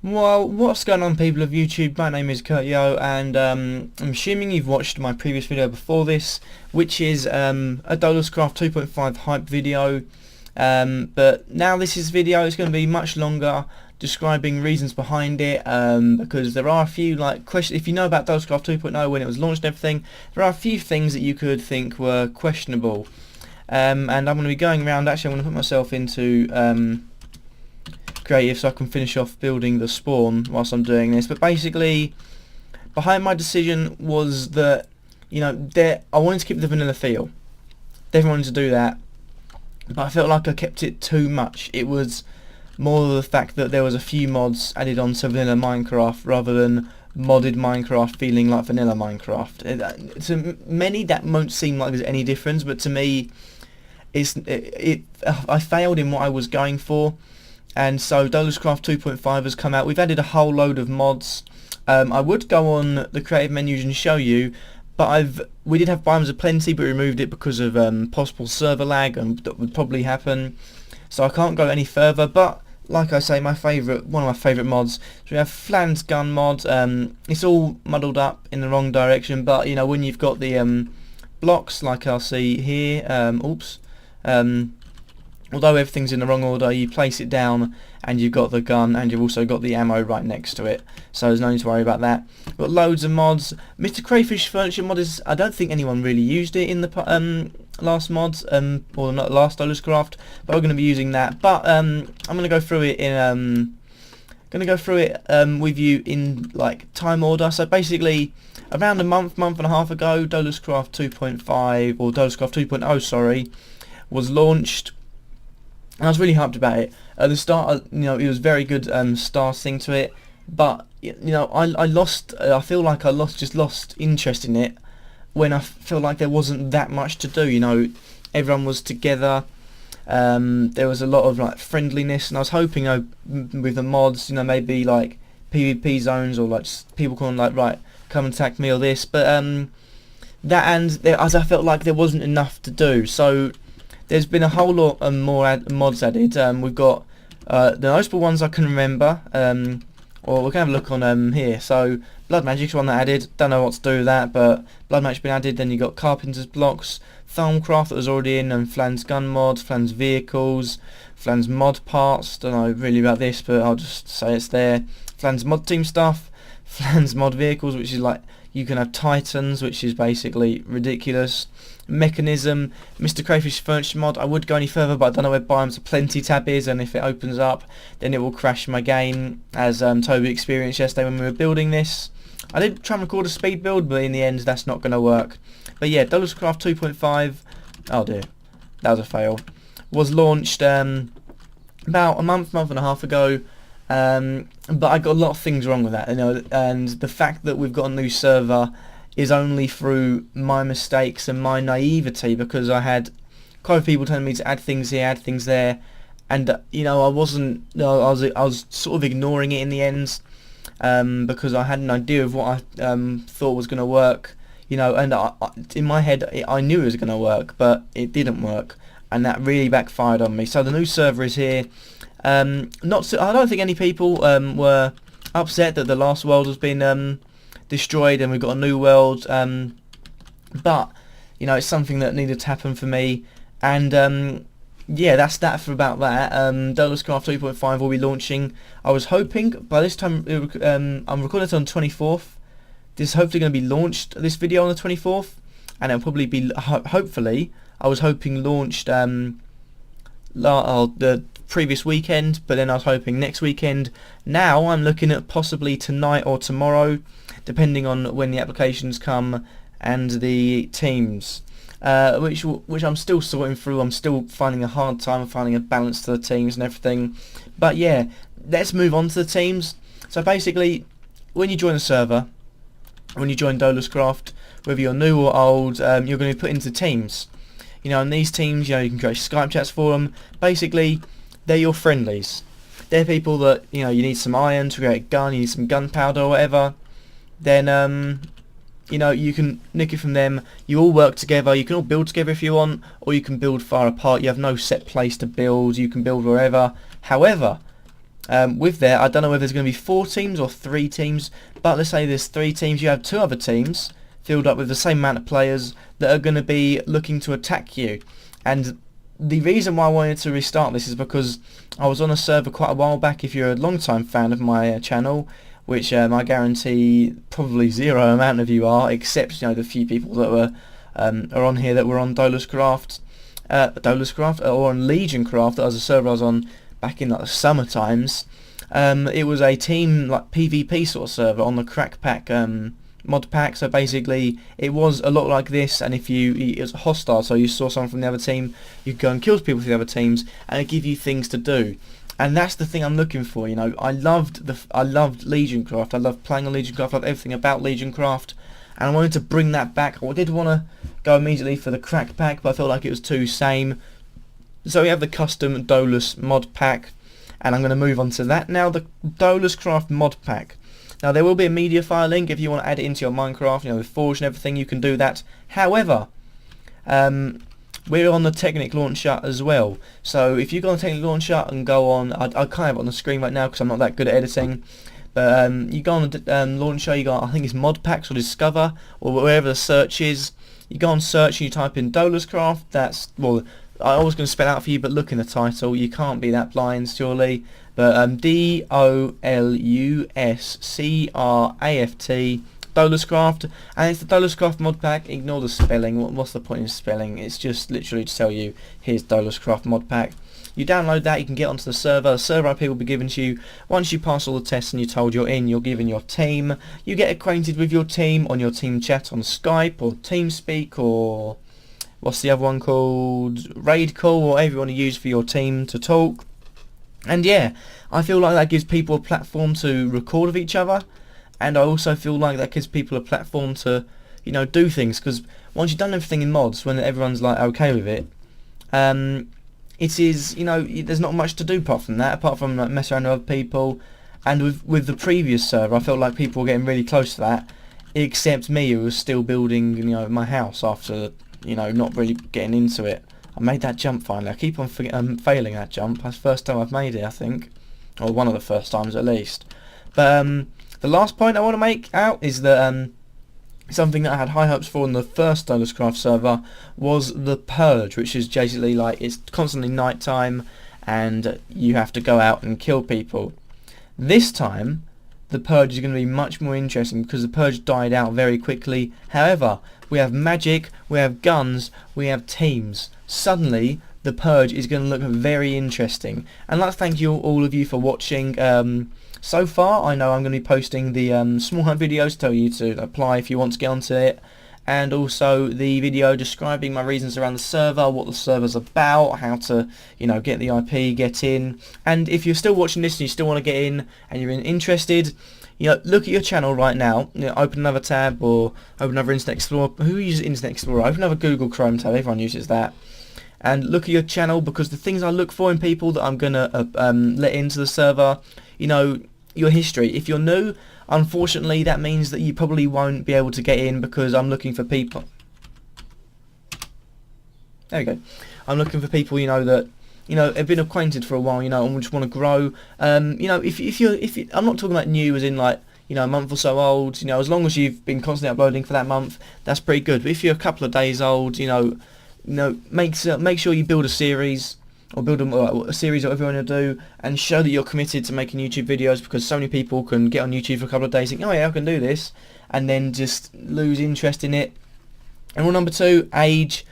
Well, what's going on, people of YouTube? My name is Kurtyoy, and I'm assuming you've watched my previous video before this, which is a DolusCraft 2.5 hype video. But now this video is going to be much longer, describing reasons behind it, because there are a few questions. If you know about DolusCraft 2.0 when it was launched and everything, there are a few things that you could think were questionable. And I'm going to be going around. Actually, I'm going to put myself into creative so I can finish off building the spawn whilst I'm doing this. But basically, behind my decision was that, you know, I wanted to keep the vanilla feel. Definitely wanted to do that, but I felt like I kept it too much. It was more the fact that there was a few mods added on to vanilla Minecraft rather than modded Minecraft feeling like vanilla Minecraft. To many that won't seem like there's any difference, but to me I failed in what I was going for. And so DolusCraft 2.5 has come out. We've added a whole load of mods. I would go on the creative menus and show you, but we did have Biomes of Plenty, but we removed it because of possible server lag, and that would probably happen. So I can't go any further. But like I say, one of my favourite mods. So we have Flan's gun mod. It's all muddled up in the wrong direction, but you know, when you've got the blocks like I'll see here, although everything's in the wrong order, you place it down and you've got the gun and you've also got the ammo right next to it, so there's no need to worry about that. We've got loads of mods. Mr. Crayfish Furniture mod is, I don't think anyone really used it in the last mods, or not last DolusCraft, but we're going to be using that. But I'm going to go through it with you in like time order. So basically, around a month and a half ago, DolusCraft 2.5 or DolusCraft 2.0, sorry, was launched. And I was really hyped about it. At the start, you know, it was very good starting to it, but you know, I feel like I lost interest in it when I feel like there wasn't that much to do. You know, everyone was together. There was a lot of like friendliness, and I was hoping, with the mods, you know, maybe like PvP zones, or like just people calling like, right, come and attack me or this. But as I felt like there wasn't enough to do, so there's been a whole lot more mods added. We've got the notable ones I can remember, or we can have a look on here. So Blood Magic's one that added. Don't know what to do with that, but Blood Magic's been added. Then you got Carpenter's blocks, Thalmcraft that was already in, and Flan's gun mods, Flan's vehicles, Flan's mod parts. Don't know really about this, but I'll just say it's there. Flan's mod team stuff, Flan's mod vehicles, which is like you can have Titans, which is basically ridiculous. Mechanism, Mr. Crayfish Furniture mod. I would go any further, but I don't know where Biomes of Plenty tab is, and if it opens up, then it will crash my game, as Toby experienced yesterday when we were building this. I did try and record a speed build, but in the end, that's not going to work. But yeah, DolusCraft 2.5. Oh dear, that was a fail. Was launched about a month and a half ago. But I got a lot of things wrong with that, you know, and the fact that we've got a new server is only through my mistakes and my naivety, because I had quite a few people telling me to add things here, add things there, and you know, I was sort of ignoring it in the end, because I had an idea of what I thought was going to work, you know, and in my head I knew it was going to work, but it didn't work, and that really backfired on me. So the new server is here. I don't think any people were upset that the last world has been destroyed and we've got a new world, but you know, it's something that needed to happen for me, and yeah, that's that for about that. DolusCraft 3.5 will be launching, I was hoping by this time, I'm recording it on 24th, this is hopefully going to be launched, this video, on the 24th, and it'll probably be, hopefully, I was hoping launched the previous weekend, but then I was hoping next weekend. Now I'm looking at possibly tonight or tomorrow, depending on when the applications come and the teams, which I'm still sorting through. I'm still finding a hard time finding a balance to the teams and everything. But yeah, let's move on to the teams. So basically, when you join a server, when you join DolusCraft, whether you're new or old, you're going to be put into teams. You know, and these teams, you know, you can create Skype chats for them. Basically, they're your friendlies. they're people that, you know, you need some iron to create a gun, you need some gunpowder or whatever, then you know, you can nick it from them. You all work together. You can all build together if you want, or you can build far apart. You have no set place to build. You can build wherever. However, with there, I don't know whether there's going to be 4 teams or 3 teams, but let's say there's 3 teams. You have 2 other teams filled up with the same amount of players that are going to be looking to attack you. And the reason why I wanted to restart this is because I was on a server quite a while back. If you're a long-time fan of my channel, which I guarantee probably zero amount of you are, except, you know, the few people that were are on here that were on DolusCraft, or on LegionCraft. That was a server I was on back in like the summer times. It was a team like PvP sort of server on the crack pack mod pack. So basically, it was a lot like this, and if it was hostile, so you saw someone from the other team, you could go and kill people from the other teams, and it give you things to do. And that's the thing I'm looking for, you know. I loved LegionCraft. I loved playing on LegionCraft. I loved everything about LegionCraft, and I wanted to bring that back. I did want to go immediately for the crack pack, but I felt like it was too same. So we have the custom Dolus mod pack, and I'm going to move on to that now. The DolusCraft mod pack. Now there will be a media file link if you want to add it into your Minecraft, you know, with Forge and everything. You can do that. However, we're on the Technic launcher as well. So if you go on the Technic launcher and go on, I can't have it on the screen right now because I'm not that good at editing. But you go on the launcher, you go, I think it's mod packs or discover or wherever the search is. You go on search and you type in DolusCraft. That's, well, I was going to spell out for you, but look in the title. You can't be that blind, surely. But DolusCraft, DolusCraft, and it's the DolusCraft mod pack. Ignore the spelling. What's the point in spelling? It's just literally to tell you, here's DolusCraft mod pack. You download that, you can get onto the server. The server IP will be given to you once you pass all the tests and you're told you're in. You're given your team. You get acquainted with your team on your team chat on Skype or TeamSpeak or what's the other one called? Raid call, or whatever you want to use for your team to talk. And yeah, I feel like that gives people a platform to record with each other. And I also feel like that gives people a platform to, you know, do things. Because once you've done everything in mods, when everyone's like okay with it, it is, you know, there's not much to do apart from that, apart from like mess around with other people. And with the previous server, I felt like people were getting really close to that, except me, who was still building, you know, my house after, you know, not really getting into it. I made that jump finally. I keep on failing that jump. That's the first time I've made it, I think, or one of the first times at least. But the last point I want to make out is that something that I had high hopes for in the first DolusCraft server was the purge, which is basically like it's constantly night time and you have to go out and kill people. This time the purge is going to be much more interesting because the purge died out very quickly. However, we have magic, we have guns, we have teams. Suddenly the purge is going to look very interesting, and I'd like to thank you all of you for watching. So far, I know I'm going to be posting the small hunt videos to tell you to apply if you want to get onto it, and also the video describing my reasons around the server, what the server's about, how to, you know, get the IP, get in. And if you're still watching this and you still want to get in and you're interested, you know, look at your channel right now. You know, open another tab or open another Internet Explorer. Who uses Internet Explorer? Open another Google Chrome tab. Everyone uses that. And look at your channel, because the things I look for in people that I'm gonna let into the server, you know, your history. If you're new, unfortunately that means that you probably won't be able to get in, because I'm looking for people. There we go. I'm looking for people, you know, that, you know, have been acquainted for a while, you know, and just want to grow. You know, if you, I'm not talking about new as in like, you know, a month or so old. You know, as long as you've been constantly uploading for that month, that's pretty good. But if you're a couple of days old, you know, make sure you build a series, or build a series of whatever you want to do, and show that you're committed to making YouTube videos, because so many people can get on YouTube for a couple of days, think, oh yeah, I can do this, and then just lose interest in it. And rule number 2, age.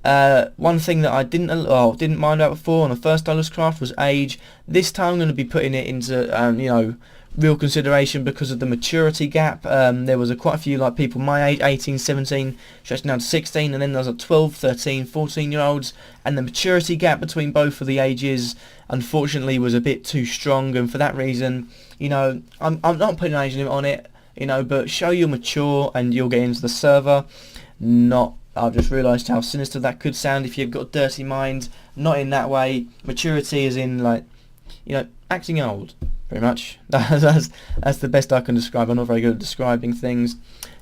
One thing that I didn't mind about before on the first DolusCraft was age. This time I'm going to be putting it into you know, real consideration because of the maturity gap. There was quite a few like people my age, 18, 17, stretching down to 16, and then there's 12, 13, 14 year olds, and the maturity gap between both of the ages unfortunately was a bit too strong, and for that reason, you know, I'm not putting an age limit on it, you know, but show you're mature and you'll get into the server. I've just realised how sinister that could sound if you've got a dirty mind. Not in that way. Maturity is in like, you know, acting old, pretty much. That's the best I can describe. I'm not very good at describing things.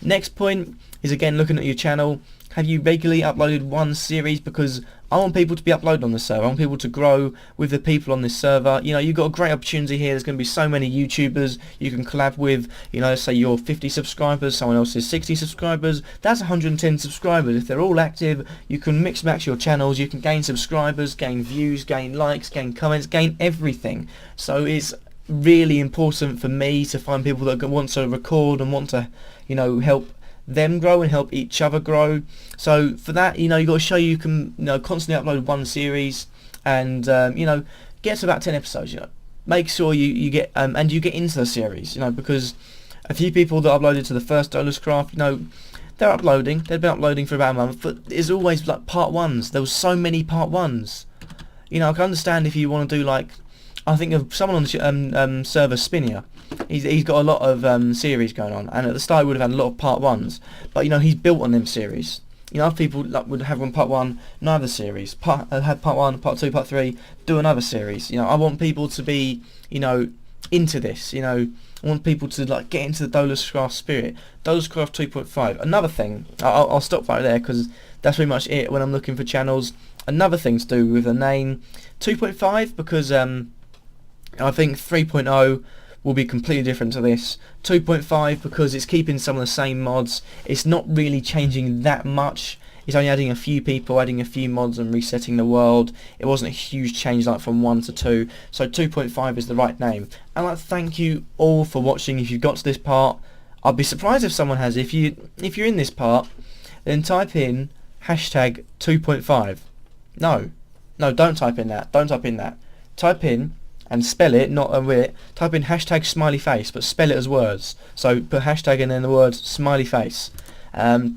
Next point is, again, looking at your channel. Have you regularly uploaded one series? Because I want people to be uploaded on the server. I want people to grow with the people on this server. You know, you've got a great opportunity here. There's going to be so many YouTubers you can collab with. You know, say you're 50 subscribers, someone else is 60 subscribers. That's 110 subscribers. If they're all active, you can mix match your channels. You can gain subscribers, gain views, gain likes, gain comments, gain everything. So it's really important for me to find people that want to record and want to, you know, help them grow and help each other grow. So for that, you know, you got to show you can, you know, constantly upload one series and you know, get to about 10 episodes. You know, make sure you get and you get into the series. You know, because a few people that uploaded to the first DolusCraft, you know, they're uploading. They've been uploading for about a month, but there's always like part ones. There was so many part ones. You know, I can understand if you want to do, like, I think of someone on the server Spinner. He's got a lot of series going on, and at the start he would have had a lot of part ones, but you know, he's built on them series. You know, other people like, would have one part one, another series, had part one, part two, part three, do another series. You know, I want people to be, you know, into this. You know, I want people to like get into the DolusCraft spirit. DolusCraft 2.5. Another thing, I'll stop right there because that's pretty much it when I'm looking for channels. Another thing to do with the name 2.5, because I think 3.0 will be completely different to this. 2.5 because it's keeping some of the same mods. It's not really changing that much. It's only adding a few people, adding a few mods and resetting the world. It wasn't a huge change like from 1 to 2. So 2.5 is the right name. And I'd like to thank you all for watching. If you've got to this part, I'd be surprised if someone has. If you're in this part, then type in hashtag 2.5. No, don't type in that. Don't type in that. Type in and spell it, not a bit. Type in hashtag smiley face, but spell it as words. So put hashtag and then the word smiley face.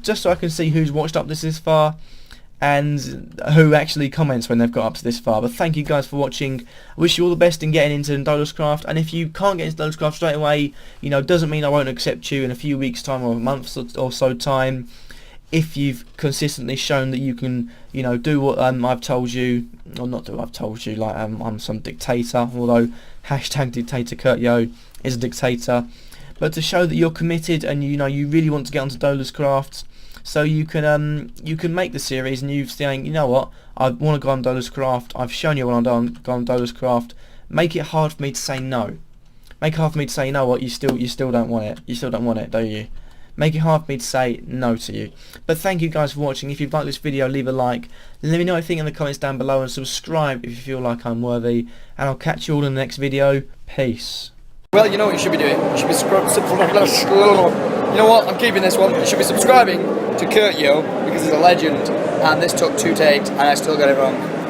Just so I can see who's watched up this far and who actually comments when they've got up to this far. But thank you guys for watching. I wish you all the best in getting into DolusCraft. And if you can't get into DolusCraft straight away, you know, doesn't mean I won't accept you in a few weeks' time or a month or so time. If you've consistently shown that you can, you know, do what I've told you, or not do what I've told you, like I'm some dictator, although hashtag dictator Kurtyoy is a dictator, but to show that you're committed and you know you really want to get onto DolusCraft, so you can make the series and you're saying, you know what, I want to go on DolusCraft, I've shown you I want to go on DolusCraft, make it hard for me to say no. Make it hard for me to say, you know what, you still don't want it. You still don't want it, do you? Make it hard for me to say no to you. But thank you guys for watching. If you've liked this video, leave a like. Let me know what you think in the comments down below, and subscribe if you feel like I'm worthy. And I'll catch you all in the next video. Peace. Well, you know what you should be doing. You should be You know what? I'm keeping this one. You should be subscribing to Kurtyoy because he's a legend. And this took 2 takes, and I still got it wrong.